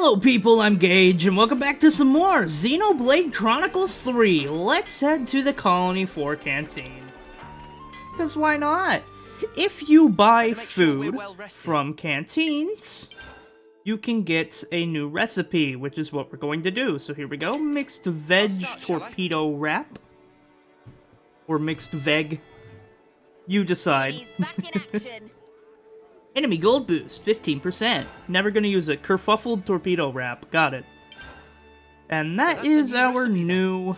Hello people, I'm Gage, and welcome back to some more Xenoblade Chronicles 3. Let's head to the Colony 4 canteen. Because why not? If you buy food from canteens, you can get a new recipe, which is what we're going to do. So here we go, mixed veg torpedo wrap. Or mixed veg. You decide. Enemy gold boost, 15%. Never gonna use it. Kerfuffled torpedo wrap. Got it. And that is our new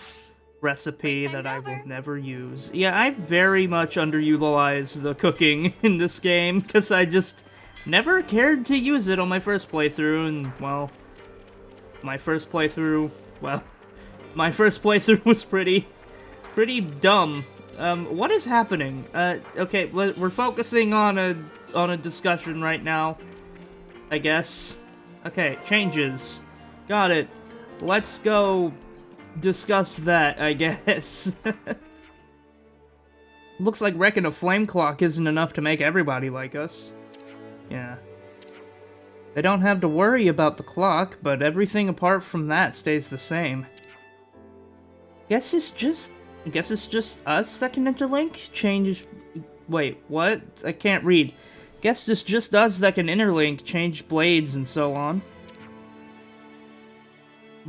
recipe that I will never use. Yeah, I very much underutilize the cooking in this game, because I just never cared to use it on my first playthrough, and, well, my first playthrough was pretty dumb. What is happening? Okay, we're focusing on a discussion right now, I guess. Okay, changes. Got it. Let's go discuss that, I guess. Looks like wrecking a flame clock isn't enough to make everybody like us. Yeah. They don't have to worry about the clock, but everything apart from that stays the same. Guess it's just us that can interlink? Change... Wait, what? I can't read. Guess it's just us that can interlink, change blades, and so on.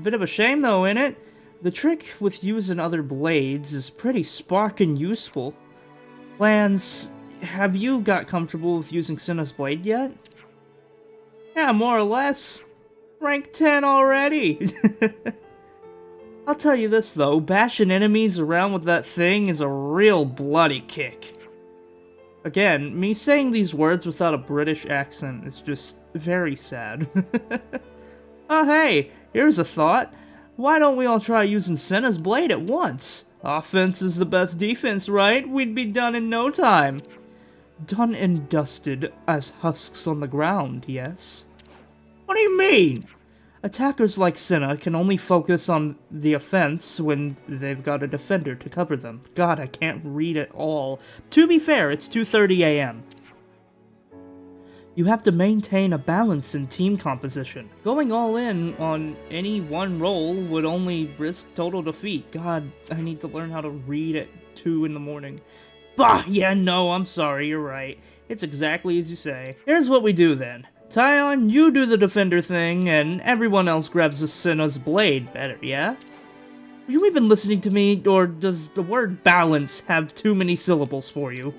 Bit of a shame though, innit? The trick with using other blades is pretty sparkin' useful. Lance, have you got comfortable with using Cinna's blade yet? Yeah, more or less. Rank 10 already! I'll tell you this though, bashing enemies around with that thing is a real bloody kick. Again, me saying these words without a British accent is just very sad. Oh hey, here's a thought. Why don't we all try using Cinna's blade at once? Offense is the best defense, right? We'd be done in no time. Done and dusted as husks on the ground, yes? What do you mean? Attackers like Cinna can only focus on the offense when they've got a defender to cover them. God, I can't read at all. To be fair, it's 2:30 AM. You have to maintain a balance in team composition. Going all in on any one role would only risk total defeat. God, I need to learn how to read at 2 in the morning. Bah, yeah, no, I'm sorry, you're right. It's exactly as you say. Here's what we do then. Tyon, you do the defender thing, and everyone else grabs the Cinna's blade better, yeah? Are you even listening to me, or does the word balance have too many syllables for you?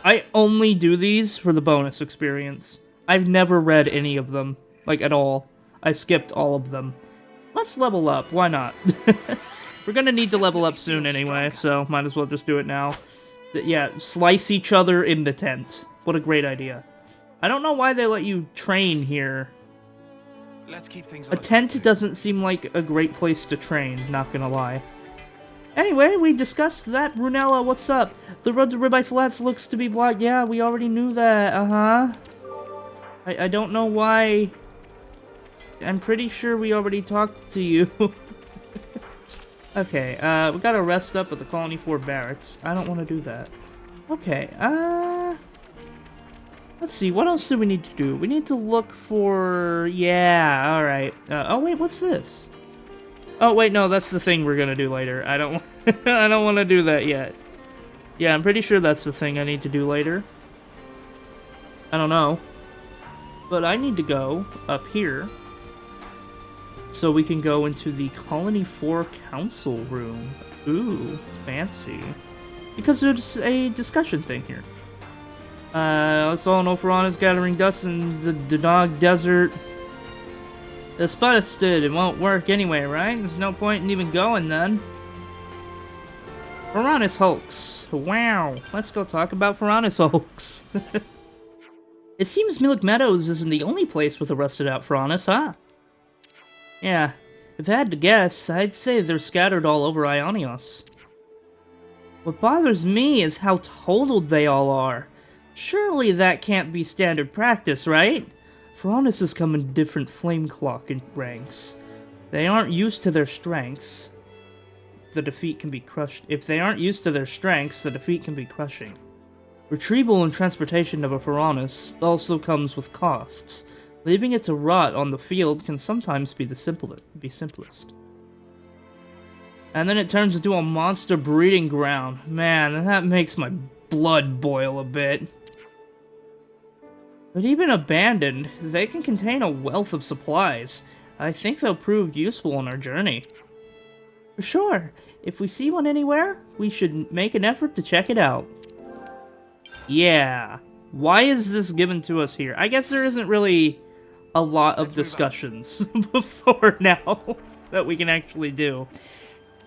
I only do these for the bonus experience. I've never read any of them, like at all. I skipped all of them. Let's level up, why not? We're gonna need to level up soon anyway, so might as well just do it now. Yeah, slice each other in the tent. What a great idea. I don't know why they let you train here. Let's keep things a tent doesn't seem like a great place to train, not gonna lie. Anyway, we discussed that. Brunella, what's up? The road to Ribbi Flats looks to be blocked. Yeah, we already knew that. Uh-huh. I don't know why. I'm pretty sure we already talked to you. Okay, we gotta rest up at the Colony 4 barracks. I don't want to do that. Okay, let's see, what else do we need to do? We need to look for... Yeah, alright. Oh wait, what's this? Oh wait, no, that's the thing we're gonna do later. I don't I don't want to do that yet. Yeah, I'm pretty sure that's the thing I need to do later. I don't know. But I need to go up here so we can go into the Colony 4 Council Room. Ooh, fancy. Because there's a discussion thing here. Let's all know Farana's gathering dust in the Dog Desert. It's busted, it won't work anyway, right? There's no point in even going then. Farana's hulks. Wow, let's go talk about Farana's hulks. It seems Milik Meadows isn't the only place with a rusted out Faranas, huh? Yeah, if I had to guess, I'd say they're scattered all over Ionios. What bothers me is how totaled they all are. Surely that can't be standard practice, right? Faranas come in different flame clock ranks. They aren't used to their strengths. The defeat can be crushed. If they aren't used to their strengths, the defeat can be crushing. Retrieval and transportation of a Faranas also comes with costs. Leaving it to rot on the field can sometimes be the simplest. And then it turns into a monster breeding ground. Man, that makes my blood boil a bit. But even abandoned, they can contain a wealth of supplies. I think they'll prove useful on our journey. For sure. If we see one anywhere, we should make an effort to check it out. Yeah. Why is this given to us here? I guess there isn't really a lot of discussions before now that we can actually do.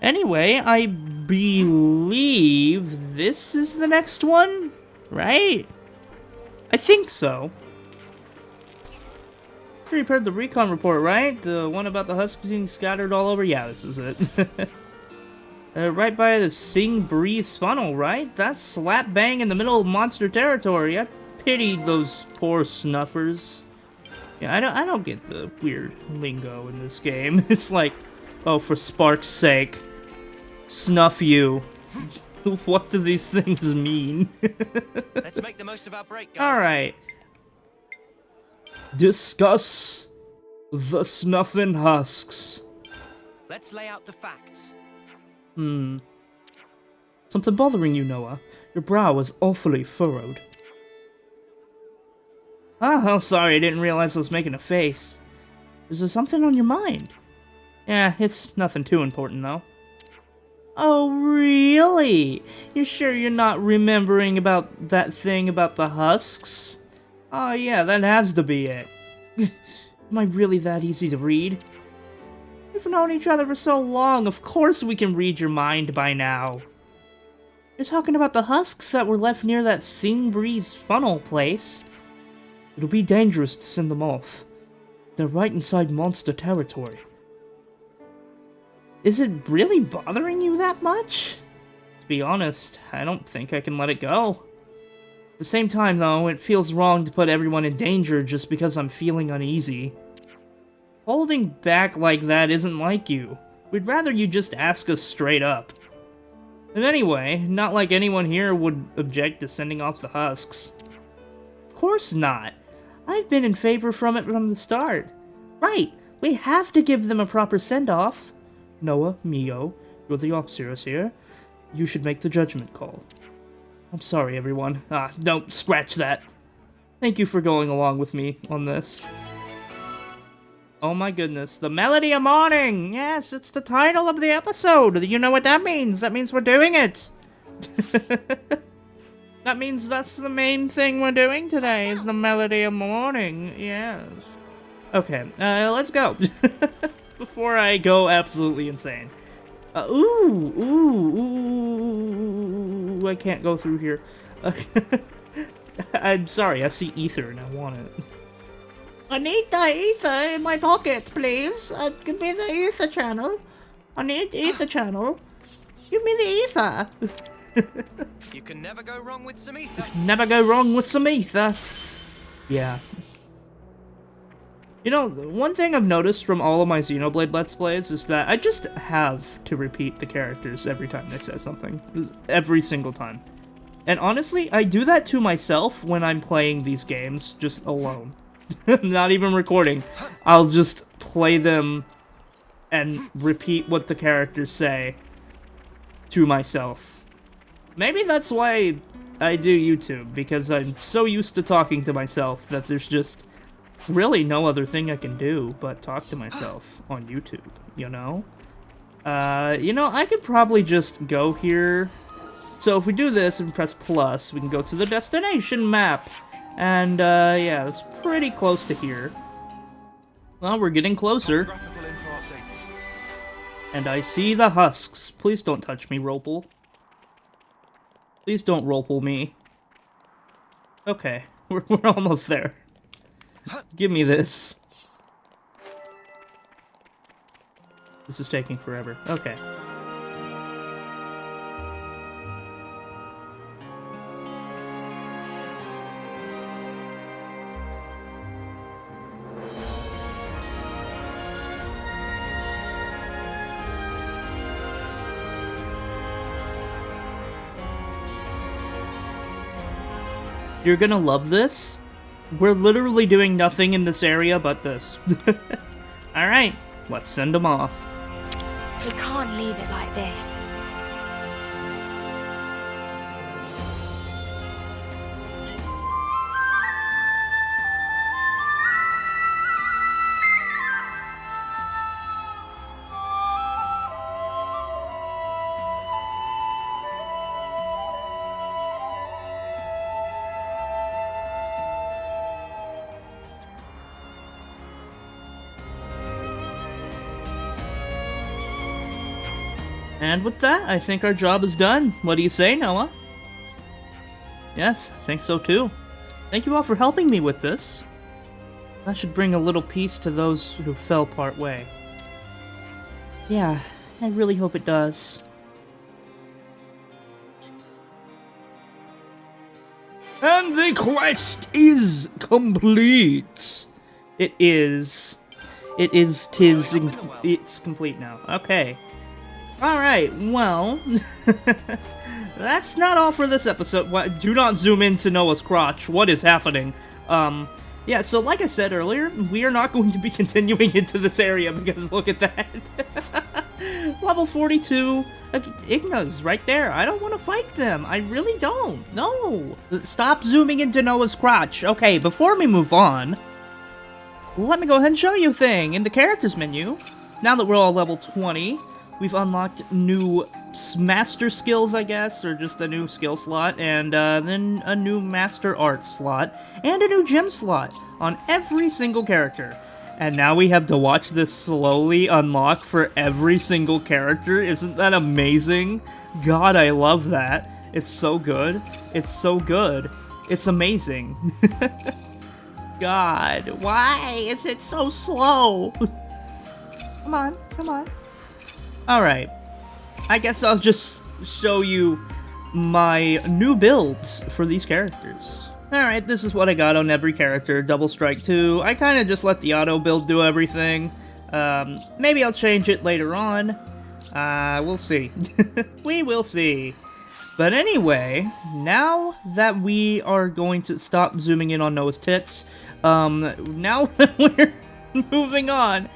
Anyway, I believe this is the next one, right? I think so. Sure, you've heard the recon report, right? The one about the husks being scattered all over? Yeah, this is it. Right by the Sing Breeze funnel, right? That's slap bang in the middle of monster territory. I pity those poor snuffers. Yeah, I don't get the weird lingo in this game. It's like, oh, for spark's sake, snuff you. What do these things mean? Let's make the most of our break, guys. Alright. Discuss the snuffin' husks. Let's lay out the facts. Something bothering you, Noah? Your brow is awfully furrowed. Oh, sorry, I didn't realize I was making a face. Is there something on your mind? Yeah, it's nothing too important, though. Oh, really? You're sure you're not remembering about that thing about the husks? Oh yeah, that has to be it. Am I really that easy to read? We've known each other for so long, of course we can read your mind by now. You're talking about the husks that were left near that Sing Breeze funnel place. It'll be dangerous to send them off. They're right inside monster territory. Is it really bothering you that much? To be honest, I don't think I can let it go. At the same time, though, it feels wrong to put everyone in danger just because I'm feeling uneasy. Holding back like that isn't like you. We'd rather you just ask us straight up. And anyway, not like anyone here would object to sending off the husks. Of course not. I've been in favor from it from the start. Right, we have to give them a proper send-off. Noah, Mio, you're the officers here. You should make the judgment call. I'm sorry, everyone. Don't scratch that. Thank you for going along with me on this. Oh my goodness, the Melody of Mourning! Yes, it's the title of the episode! You know what that means? That means we're doing it! That means that's the main thing we're doing today, is the Melody of Mourning. Yes. Okay, let's go. Before I go absolutely insane. Ooh, I can't go through here. I'm sorry, I see ether and I want it. I need the ether in my pocket, please. Give me the ether channel. I need the ether channel. Give me the ether. You can never go wrong with some ether. Never go wrong with some ether. Yeah. You know, one thing I've noticed from all of my Xenoblade Let's Plays is that I just have to repeat the characters every time they say something. Every single time. And honestly, I do that to myself when I'm playing these games just alone. Not even recording. I'll just play them and repeat what the characters say to myself. Maybe that's why I do YouTube, because I'm so used to talking to myself that there's just really no other thing I can do but talk to myself on YouTube, you know? You know, I could probably just go here. So if we do this and press plus, we can go to the destination map. And, yeah, it's pretty close to here. Well, we're getting closer. And I see the husks. Please don't touch me, Ropel. Please don't Ropel me. Okay, we're almost there. Give me this. This is taking forever. Okay. You're gonna love this. We're literally doing nothing in this area but this. Alright, let's send them off. We can't leave it like this. And with that, I think our job is done. What do you say, Noah? Yes, I think so too. Thank you all for helping me with this. That should bring a little peace to those who fell part way. Yeah, I really hope it does. And the quest is complete! It is. It's complete now. Okay. Alright, well, that's not all for this episode. Do not zoom into Noah's crotch. What is happening? Yeah, so like I said earlier, we are not going to be continuing into this area because look at that. Level 42, Igna's right there. I don't want to fight them. I really don't. No. Stop zooming into Noah's crotch. Okay, before we move on, let me go ahead and show you a thing in the characters menu. Now that we're all level 20, we've unlocked new master skills, I guess, or just a new skill slot, and then a new master art slot, and a new gem slot on every single character. And now we have to watch this slowly unlock for every single character. Isn't that amazing? God, I love that. It's so good. It's so good. It's amazing. God, why is it so slow? Come on, come on. Alright, I guess I'll just show you my new builds for these characters. Alright, this is what I got on every character. Double Strike 2. I kind of just let the auto build do everything. Maybe I'll change it later on. We'll see. We will see. But anyway, now that we are going to stop zooming in on Noah's tits, now that we're moving on,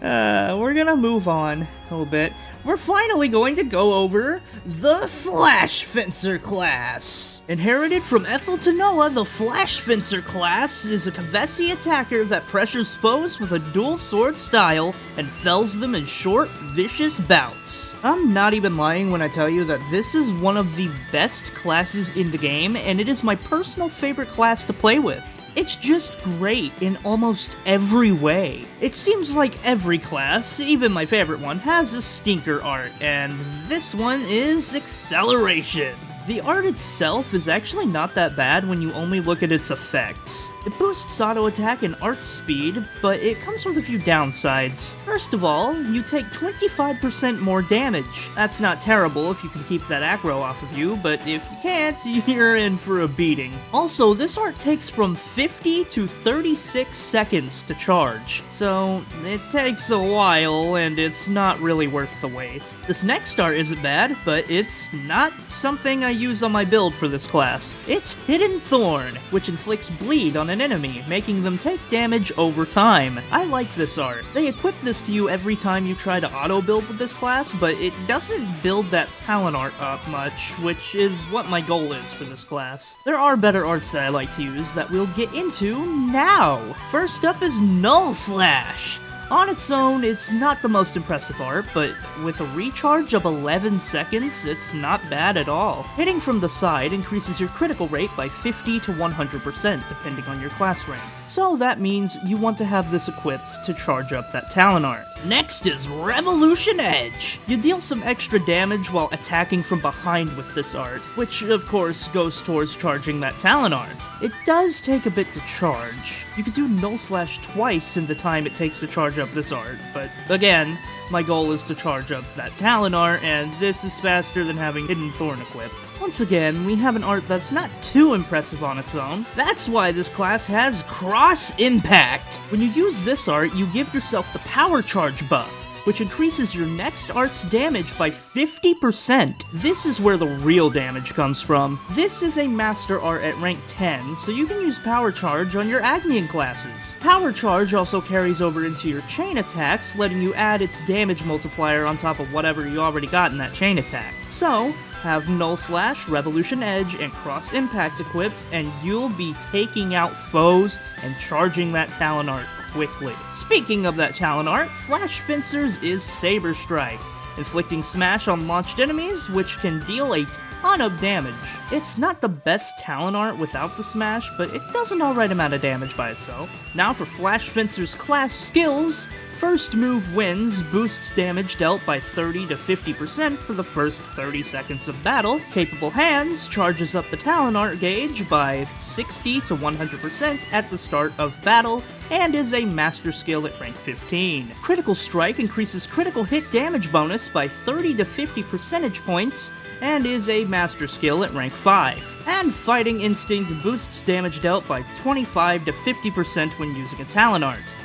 we're gonna move on a little bit. We're finally going to go over the Flash Fencer class. Inherited from Ethel to Noah, the Flash Fencer class is a Kavesi attacker that pressures foes with a dual sword style and fells them in short, vicious bouts. I'm not even lying when I tell you that this is one of the best classes in the game, and it is my personal favorite class to play with. It's just great in almost every way. It seems like every class, even my favorite one, has a stinker art, and this one is Acceleration. The art itself is actually not that bad when you only look at its effects. It boosts auto attack and art speed, but it comes with a few downsides. First of all, you take 25% more damage. That's not terrible if you can keep that aggro off of you, but if you can't, you're in for a beating. Also, this art takes from 50 to 36 seconds to charge, so it takes a while and it's not really worth the wait. This next art isn't bad, but it's not something I use on my build for this class. It's Hidden Thorn, which inflicts bleed on an enemy, making them take damage over time. I like this art. They equip this to you every time you try to auto-build with this class, but it doesn't build that talent art up much, which is what my goal is for this class. There are better arts that I like to use that we'll get into now. First up is Null Slash. On its own, it's not the most impressive art, but with a recharge of 11 seconds, it's not bad at all. Hitting from the side increases your critical rate by 50 to 100% depending on your class rank. So that means you want to have this equipped to charge up that talent art. Next is Revolution Edge. You deal some extra damage while attacking from behind with this art, which of course goes towards charging that talent art. It does take a bit to charge. You could do Null Slash twice in the time it takes to charge up this art, but again, my goal is to charge up that talent art, and this is faster than having Hidden Thorn equipped. Once again, we have an art that's not too impressive on its own. That's why this class has Cross Impact. When you use this art, you give yourself the power charge Charge buff, which increases your next art's damage by 50%. This is where the real damage comes from. This is a Master Art at rank 10, so you can use Power Charge on your Agnian classes. Power Charge also carries over into your chain attacks, letting you add its damage multiplier on top of whatever you already got in that chain attack. So, have Null Slash, Revolution Edge, and Cross Impact equipped, and you'll be taking out foes and charging that Talon Art quickly. Speaking of that Talon Art, Flash Spencer's is Saber Strike, inflicting smash on launched enemies, which can deal a ton of damage. It's not the best Talon Art without the smash, but it does an alright amount of damage by itself. Now for Flash Spencer's class skills. First Move Wins boosts damage dealt by 30 to 50% for the first 30 seconds of battle. Capable Hands charges up the Talon Art gauge by 60 to 100% at the start of battle, and is a master skill at rank 15. Critical Strike increases critical hit damage bonus by 30 to 50 percentage points, and is a master skill at rank 5. And Fighting Instinct boosts damage dealt by 25 to 50% when using a Talon Art.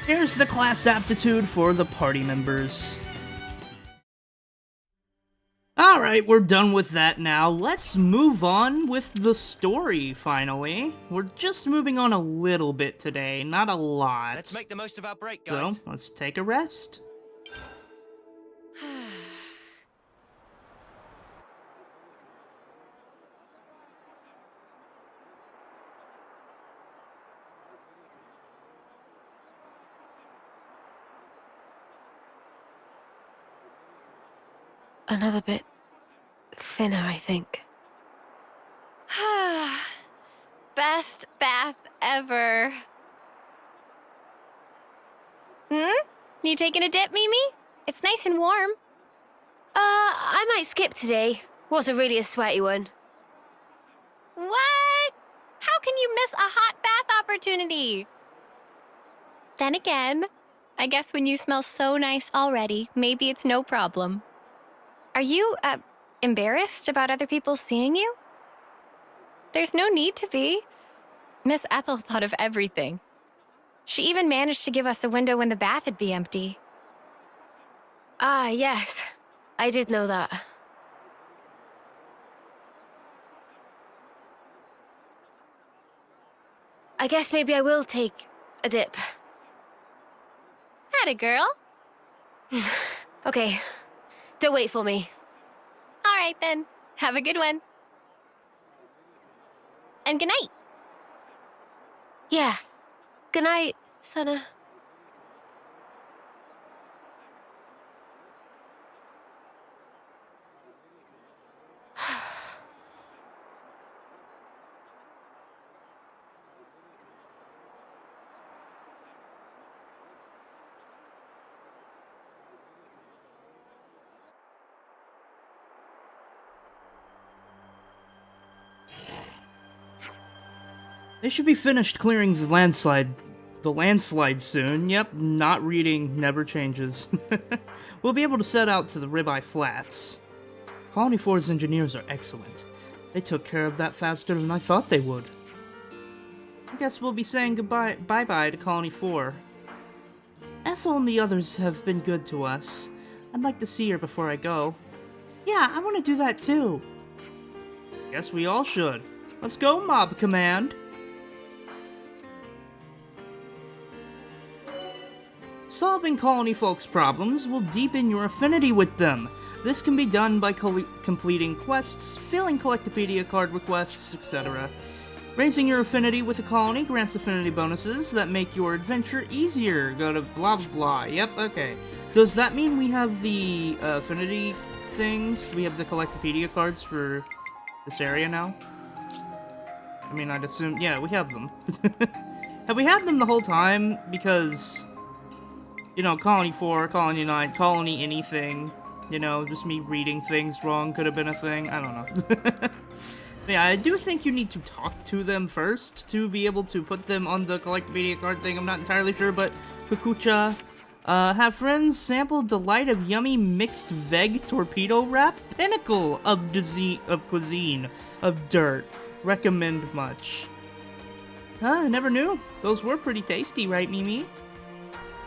Here's the class aptitude for the party members. Alright, we're done with that now. Let's move on with the story, finally. We're just moving on a little bit today, not a lot. Let's make the most of our break, guys. So, let's take a rest. Another bit thinner, I think. Best bath ever. You taking a dip, Mimi? It's nice and warm. I might skip today. Wasn't really a sweaty one. What? How can you miss a hot bath opportunity? Then again, I guess when you smell so nice already, maybe it's no problem. Are you, embarrassed about other people seeing you? There's no need to be. Miss Ethel thought of everything. She even managed to give us a window when the bath would be empty. Ah, yes. I did know that. I guess maybe I will take a dip. Atta girl. Okay. Don't wait for me. All right, then. Have a good one. And good night. Yeah. Good night, Sana. They should be finished clearing the landslide soon. Yep, not reading never changes. We'll be able to set out to the Ribbi Flats. Colony 4's engineers are excellent. They took care of that faster than I thought they would. I guess we'll be saying bye-bye to Colony 4. Ethel and the others have been good to us. I'd like to see her before I go. Yeah, I want to do that too. Guess we all should. Let's go, Mob Command. Solving colony folks' problems will deepen your affinity with them. This can be done by completing quests, filling Collectopedia card requests, etc. Raising your affinity with a colony grants affinity bonuses that make your adventure easier. Go to blah blah blah. Yep, okay. Does that mean we have the affinity things? We have the Collectopedia cards for this area now? I mean, I'd assume, yeah, we have them. Have we had them the whole time? Because, you know, Colony 4, Colony 9, Colony anything, you know, just me reading things wrong could have been a thing. I don't know. Yeah, I do think you need to talk to them first to be able to put them on the Collectopedia card thing. I'm not entirely sure, but Kukucha, have friends sample delight of yummy mixed veg torpedo wrap? Pinnacle of cuisine, of dirt. Recommend much. Huh, I never knew. Those were pretty tasty, right, Mimi?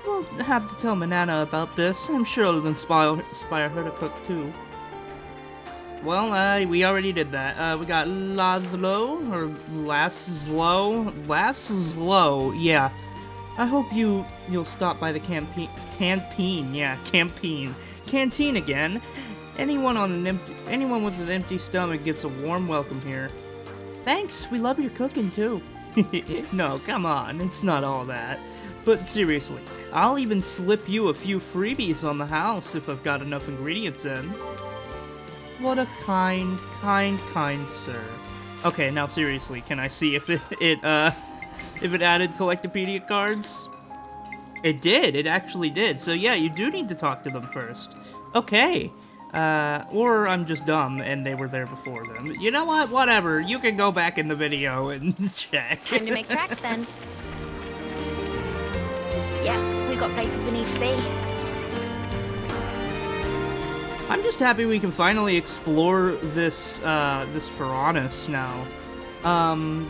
We'll have to tell Manana about this. I'm sure it'll inspire her to cook too. Well, we already did that. We got Laszlo, or Laszlo, yeah. I hope you'll stop by the canteen again. Anyone with an empty stomach gets a warm welcome here. Thanks, we love your cooking too. No, come on, it's not all that. But seriously, I'll even slip you a few freebies on the house if I've got enough ingredients in. What a kind sir. Okay, now seriously, can I see if it added Collectopedia cards? It did, it actually did. So yeah, you do need to talk to them first. Okay. Or I'm just dumb and they were there before them. You know what? Whatever. You can go back in the video and check. Time to make tracks then. Yep, we've got places we need to be. I'm just happy we can finally explore this Piranhas now.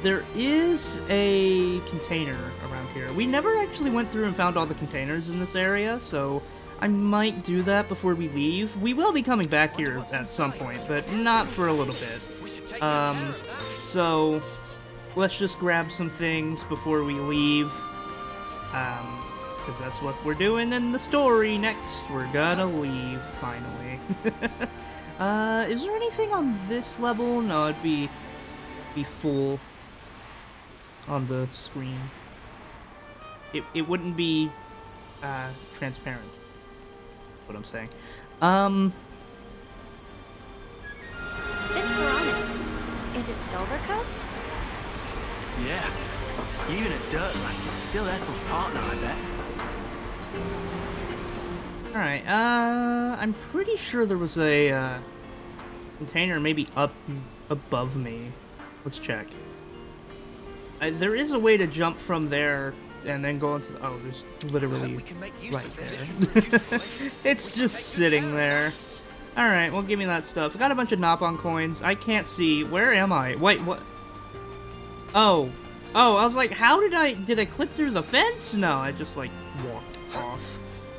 There is a container around here. We never actually went through and found all the containers in this area, so I might do that before we leave. We will be coming back here at some point, but not for a little bit. So let's just grab some things before we leave. Because that's what we're doing in the story next. We're gonna leave, finally. Is there anything on this level? No, it'd be full on the screen. It wouldn't be transparent, what I'm saying. This Piranhas, is it silver coats? Yeah. Even a dirt like it's still Ethel's partner, I bet. Alright, I'm pretty sure there was a container maybe up above me. Let's check. There is a way to jump from there and then go into the... Oh, there's literally right there. It's just sitting there. Alright, well, give me that stuff. I got a bunch of Nopon coins. I can't see. Where am I? Wait, what? Oh, I was like, how did I clip through the fence? No, I just, like, walked off.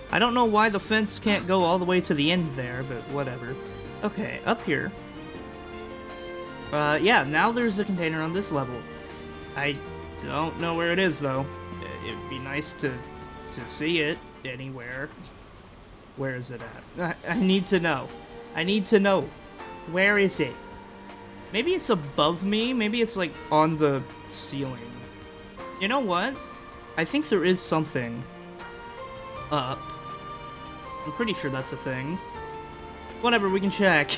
I don't know why the fence can't go all the way to the end there, but whatever. Okay, up here. Yeah, now there's a container on this level. I don't know where it is, though. It'd be nice to see it anywhere. Where is it at? I need to know. I need to know. Where is it? Maybe it's above me. Maybe it's, like, on the ceiling. You know what? I think there is something up. I'm pretty sure that's a thing. Whatever, we can check.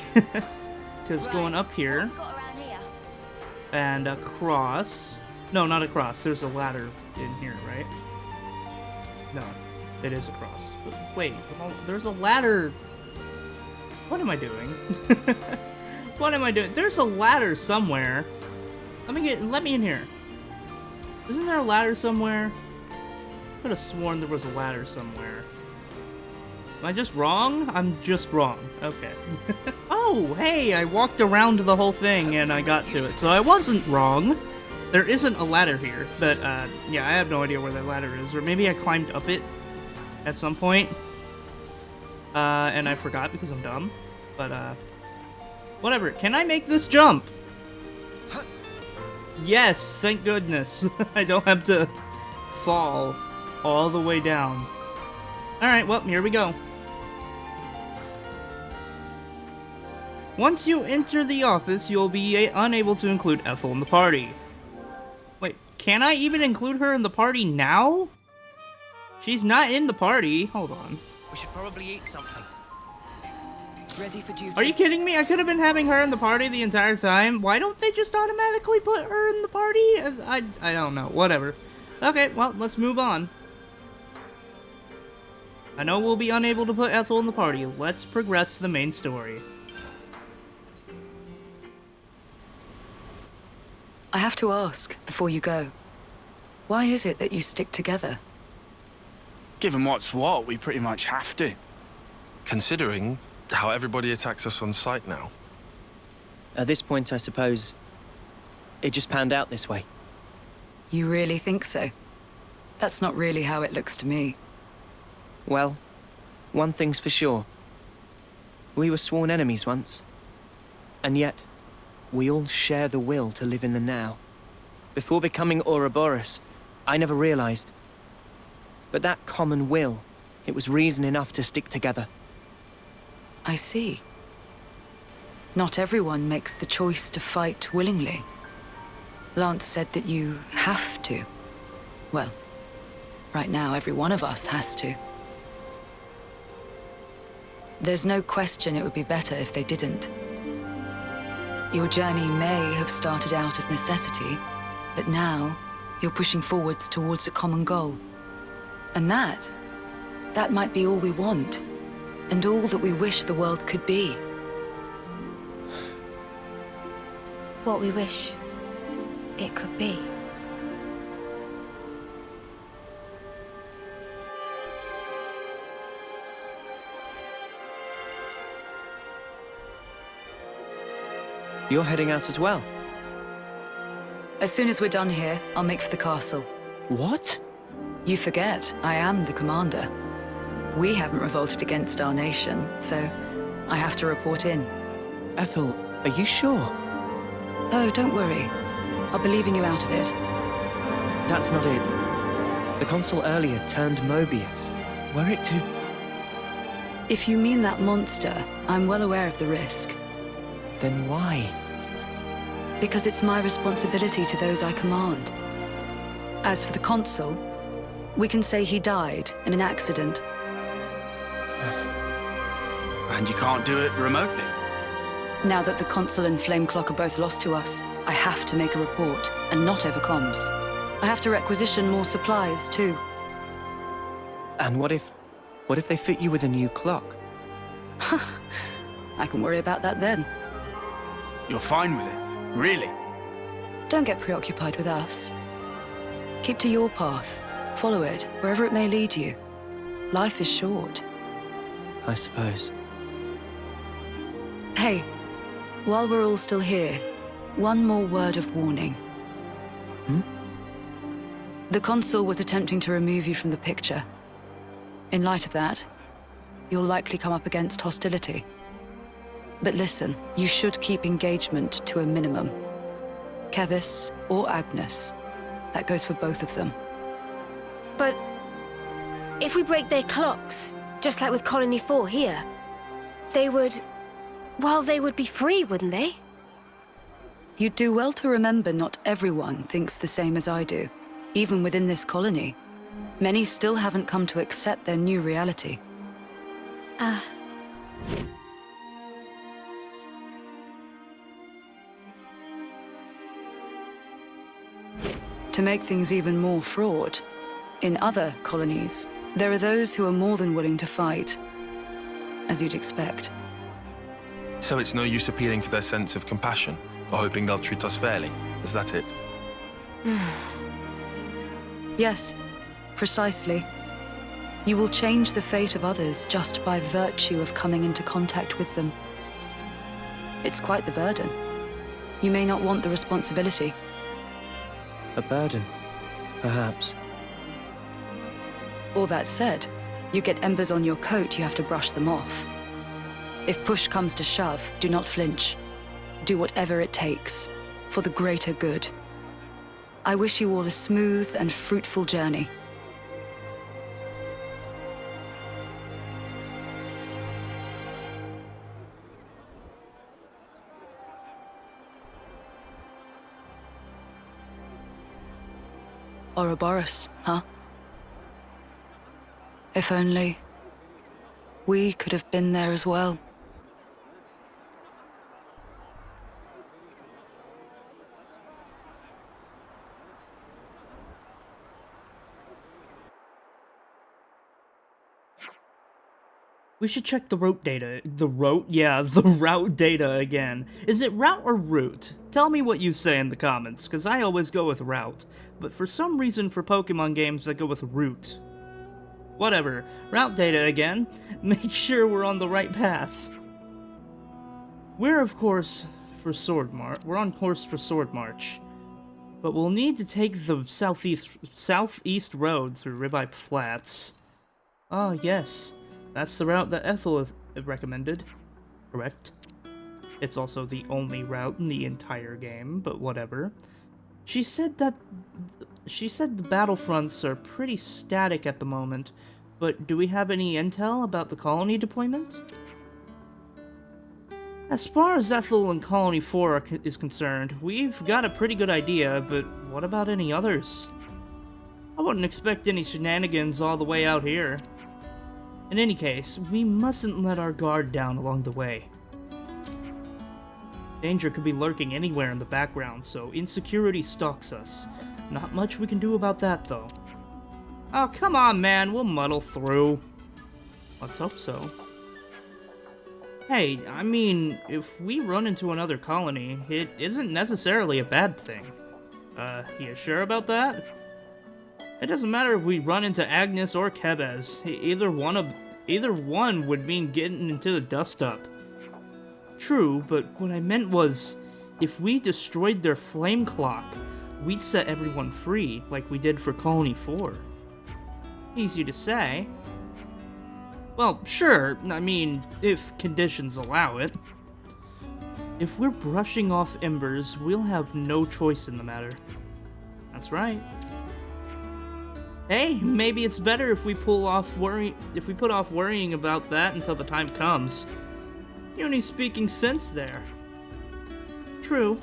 Because going up here and across... No, not across. There's a ladder in here, right? No, it is across. But wait, there's a ladder... What am I doing? What am I doing? There's a ladder somewhere. Let me in here. Isn't there a ladder somewhere? I could have sworn there was a ladder somewhere. Am I just wrong? I'm just wrong. Okay. Oh, hey, I walked around the whole thing and I got to it, so I wasn't wrong. There isn't a ladder here, but yeah, I have no idea where that ladder is, or maybe I climbed up it at some point, and I forgot because I'm dumb, but whatever. Can I make this jump? Yes, thank goodness. I don't have to fall all the way down. Alright, well, here we go. Once you enter the office, you'll be unable to include Ethel in the party. Wait, can I even include her in the party now? She's not in the party. Hold on. We should probably eat something. Ready for duty. Are you kidding me? I could have been having her in the party the entire time. Why don't they just automatically put her in the party? I don't know. Whatever. Okay, well, let's move on. I know we'll be unable to put Ethel in the party. Let's progress the main story. I have to ask, before you go, why is it that you stick together? Given what's what, we pretty much have to. Considering how everybody attacks us on sight now. At this point, I suppose it just panned out this way. You really think so? That's not really how it looks to me. Well, one thing's for sure. We were sworn enemies once. And yet, we all share the will to live in the now. Before becoming Ouroboros, I never realized. But that common will, it was reason enough to stick together. I see. Not everyone makes the choice to fight willingly. Lance said that you have to. Well, right now every one of us has to. There's no question it would be better if they didn't. Your journey may have started out of necessity, but now you're pushing forwards towards a common goal. And that might be all we want, and all that we wish the world could be. What we wish it could be. You're heading out as well. As soon as we're done here, I'll make for the castle. What? You forget, I am the commander. We haven't revolted against our nation, so I have to report in. Ethel, are you sure? Oh, don't worry. I'll be leaving you out of it. That's not it. The consul earlier turned Mobius. Were it to... If you mean that monster, I'm well aware of the risk. Then why? Because it's my responsibility to those I command. As for the consul, we can say he died in an accident. And you can't do it remotely? Now that the consul and Flameclock are both lost to us, I have to make a report, and not over comms. I have to requisition more supplies, too. And what if they fit you with a new clock? I can worry about that then. You're fine with it? Really? Don't get preoccupied with us. Keep to your path. Follow it, wherever it may lead you. Life is short. I suppose. Hey, while we're all still here, one more word of warning. The consul was attempting to remove you from the picture. In light of that, you'll likely come up against hostility. But listen, you should keep engagement to a minimum. Kevis or Agnes. That goes for both of them. But if we break their clocks, just like with Colony 4 here, they would... well, they would be free, wouldn't they? You'd do well to remember not everyone thinks the same as I do. Even within this colony, many still haven't come to accept their new reality. To make things even more fraught, in other colonies, there are those who are more than willing to fight, as you'd expect. So it's no use appealing to their sense of compassion, or hoping they'll treat us fairly. Is that it? Yes, precisely. You will change the fate of others just by virtue of coming into contact with them. It's quite the burden. You may not want the responsibility. A burden, perhaps. All that said, you get embers on your coat, you have to brush them off. If push comes to shove, do not flinch. Do whatever it takes, for the greater good. I wish you all a smooth and fruitful journey. Ouroboros, huh? If only we could have been there as well. We should check the route data. The route data again. Is it route or route? Tell me what you say in the comments, because I always go with route. But for some reason for Pokemon games, I go with route. Whatever. Route data again. Make sure we're on the right path. We're, of course, for Sword March. We're on course for Sword March. But we'll need to take the southeast road through Ribbi Flats. Ah, yes. That's the route that Ethel recommended. Correct. It's also the only route in the entire game, but whatever. She said the battlefronts are pretty static at the moment, but do we have any intel about the colony deployment? As far as Ethel and Colony 4 is concerned, we've got a pretty good idea, but what about any others? I wouldn't expect any shenanigans all the way out here. In any case, we mustn't let our guard down along the way. Danger could be lurking anywhere in the background, so insecurity stalks us. Not much we can do about that, though. Oh, come on, man, we'll muddle through. Let's hope so. Hey, I mean, if we run into another colony, it isn't necessarily a bad thing. You sure about that? It doesn't matter if we run into Agnes or Kebez. Either one would mean getting into the dust-up. True, but what I meant was, if we destroyed their flame clock, we'd set everyone free, like we did for Colony 4. Easy to say. Well, sure, I mean, if conditions allow it. If we're brushing off embers, we'll have no choice in the matter. That's right. Hey, maybe it's better if we put off worrying about that until the time comes. Uni's speaking sense there. True.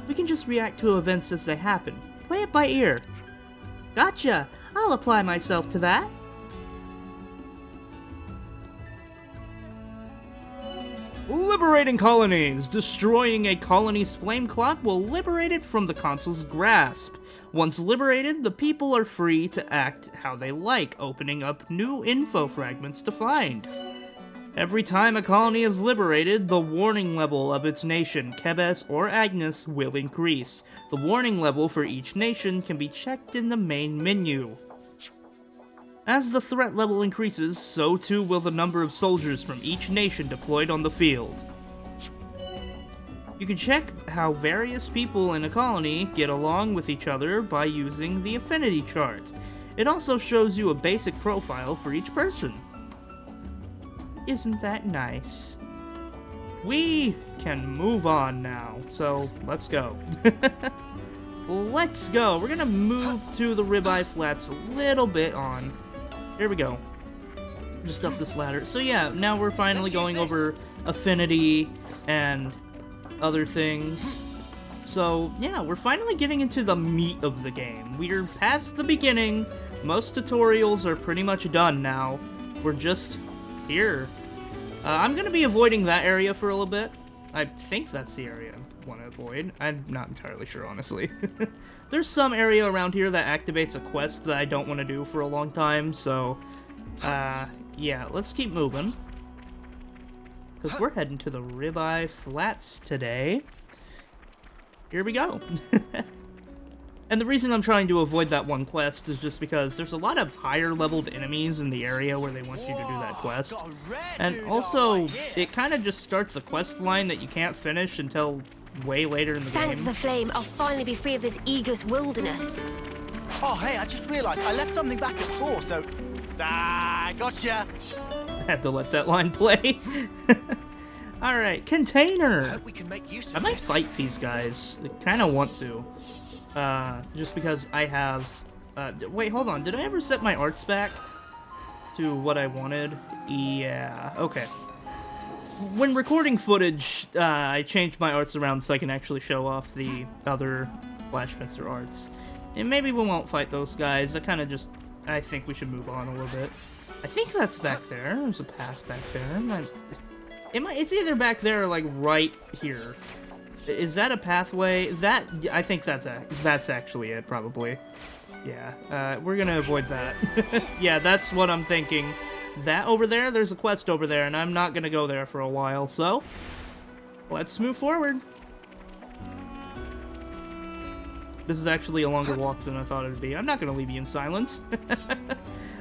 We can just react to events as they happen. Play it by ear. Gotcha! I'll apply myself to that. Liberating colonies! Destroying a colony's flame clock will liberate it from the console's grasp. Once liberated, the people are free to act how they like, opening up new info fragments to find. Every time a colony is liberated, the warning level of its nation, Kebes or Agnes, will increase. The warning level for each nation can be checked in the main menu. As the threat level increases, so too will the number of soldiers from each nation deployed on the field. You can check how various people in a colony get along with each other by using the affinity chart. It also shows you a basic profile for each person. Isn't that nice? We can move on now, so let's go. Let's go. We're gonna move to the Ribbi Flats a little bit on. Here we go. Just up this ladder. So yeah, now we're finally going over affinity and other things. So yeah, we're finally getting into the meat of the game. We're past the beginning. Most tutorials are pretty much done now. We're just here. I'm gonna be avoiding that area for a little bit. I think that's the area I want to avoid. I'm not entirely sure, honestly. There's some area around here that activates a quest that I don't want to do for a long time, so... yeah, let's keep moving. Because we're heading to the Ribbi Flats today. Here we go. And the reason I'm trying to avoid that one quest is just because there's a lot of higher-leveled enemies in the area where they want you to do that quest. And also, it kind of just starts a quest line that you can't finish until way later in the game. Thank the flame, I'll finally be free of this Aegis wilderness. Oh, hey, I just realized I left something back at 4, so... Ah, gotcha! I had to let that line play. Alright, container! I hope we can make use of I might this. fight these guys. I kind of want to. Just because I have... wait, hold on. Did I ever set my arts back to what I wanted? Yeah, okay. When recording footage, I changed my arts around so I can actually show off the other Flash Spencer arts. And maybe we won't fight those guys. I think we should move on a little bit. I think that's back there. There's a path back there. It's either back there or, like, right here. Is that a pathway? I think that's actually it, probably. Yeah, we're gonna avoid that. Yeah, that's what I'm thinking. That over there, there's a quest over there, and I'm not gonna go there for a while, so... let's move forward. This is actually a longer walk than I thought it would be. I'm not gonna leave you in silence.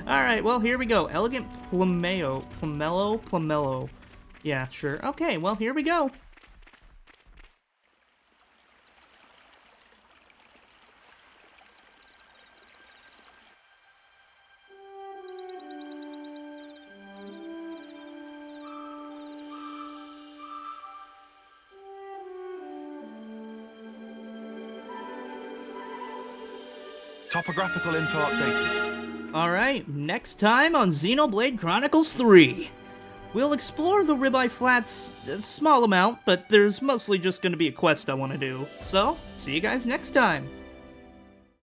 Alright, well, here we go. Elegant Plumelo. Yeah, sure. Okay, well, here we go. Topographical info updated. Alright, next time on Xenoblade Chronicles 3. We'll explore the Ribbi Flats a small amount, but there's mostly just gonna be a quest I want to do. So, see you guys next time.